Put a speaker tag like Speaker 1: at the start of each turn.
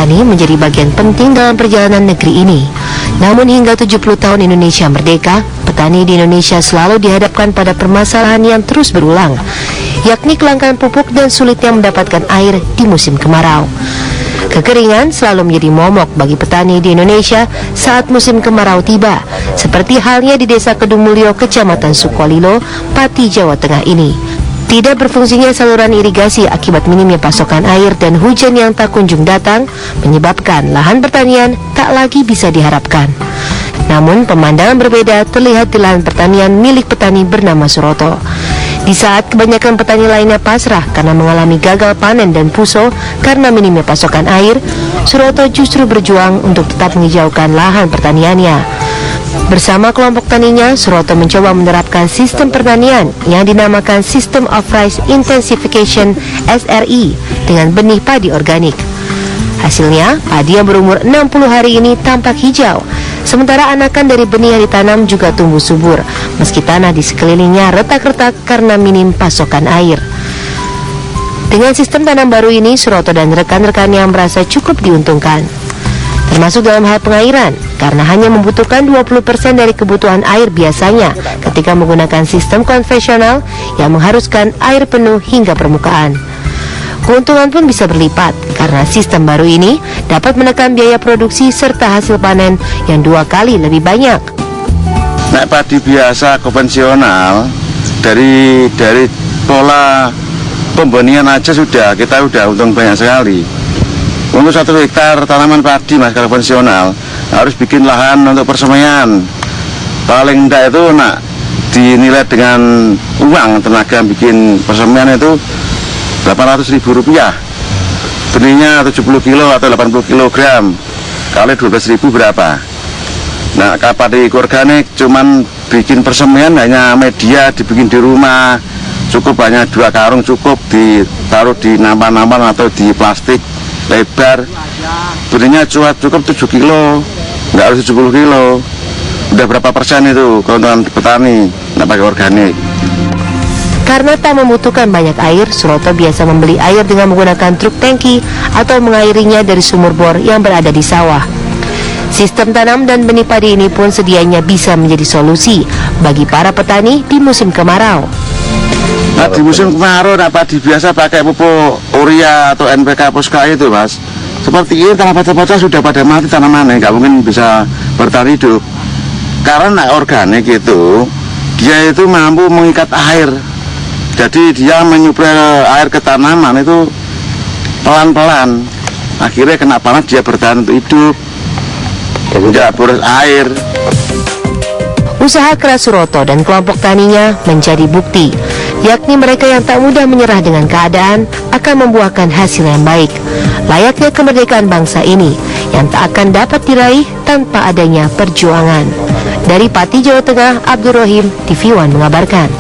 Speaker 1: petani menjadi bagian penting dalam perjalanan negeri ini. Namun hingga 70 tahun Indonesia merdeka, petani di Indonesia selalu dihadapkan pada permasalahan yang terus berulang, yakni kelangkaan pupuk dan sulitnya mendapatkan air di musim kemarau. Kekeringan selalu menjadi momok bagi petani di Indonesia saat musim kemarau tiba, seperti halnya di Desa Kedungmulyo, Kecamatan Sukolilo, Pati, Jawa Tengah ini. Tidak berfungsinya saluran irigasi akibat minimnya pasokan air dan hujan yang tak kunjung datang menyebabkan lahan pertanian tak lagi bisa diharapkan. Namun pemandangan berbeda terlihat di lahan pertanian milik petani bernama Suroto. Di saat kebanyakan petani lainnya pasrah karena mengalami gagal panen dan puso karena minimnya pasokan air, Suroto justru berjuang untuk tetap menghijaukan lahan pertaniannya. Bersama kelompok taninya, Suroto mencoba menerapkan sistem pertanian yang dinamakan System of Rice Intensification (SRI) dengan benih padi organik. Hasilnya, padi yang berumur 60 hari ini tampak hijau, sementara anakan dari benih yang ditanam juga tumbuh subur, meski tanah di sekelilingnya retak-retak karena minim pasokan air. Dengan sistem tanam baru ini, Suroto dan rekan-rekannya merasa cukup diuntungkan, termasuk dalam hal pengairan, karena hanya membutuhkan 20% dari kebutuhan air biasanya ketika menggunakan sistem konvensional yang mengharuskan air penuh hingga permukaan. Keuntungan pun bisa berlipat karena sistem baru ini dapat menekan biaya produksi serta hasil panen yang 2 kali lebih banyak.
Speaker 2: Nek padi biasa konvensional dari pola pembenihan aja kita udah untung banyak sekali. Untuk 1 hektar tanaman padi kalau konvensional harus bikin lahan untuk persemaian. Paling enggak itu dinilai dengan uang tenaga bikin persemaian itu Rp800.000. Benihnya 70 kilo atau 80 kilogram kali 12.000 berapa? Nah, padi organik cuman bikin persemaian hanya media dibikin di rumah, cukup hanya 2 karung, cukup ditaruh di nampan-nampan atau di plastik lebar. Benihnya cukup 7 kilo, nggak harus 70 kilo. Udah berapa persen itu keuntungan petani nggak pakai organik?
Speaker 1: Karena tak membutuhkan banyak air, Suroto biasa membeli air dengan menggunakan truk tangki atau mengairinya dari sumur bor yang berada di sawah. Sistem tanam dan benih padi ini pun sedianya bisa menjadi solusi bagi para petani di musim kemarau.
Speaker 2: Nah, di musim kemarau padi biasa pakai pupuk urea atau NPK Poska itu, Mas. Seperti ini tanah baca-baca sudah pada mati tanamannya, nggak mungkin bisa bertahan hidup. Karena organik itu dia itu mampu mengikat air. Jadi dia menyuplai air ke tanaman itu pelan-pelan. Akhirnya kena panas dia bertahan untuk hidup. Tidak boros air.
Speaker 1: Usaha keras Suroto dan kelompok taninya menjadi bukti, yakni mereka yang tak mudah menyerah dengan keadaan akan membuahkan hasil yang baik. Layaknya kemerdekaan bangsa ini yang tak akan dapat diraih tanpa adanya perjuangan. Dari Pati, Jawa Tengah, Abdul Rohim, TV One mengabarkan.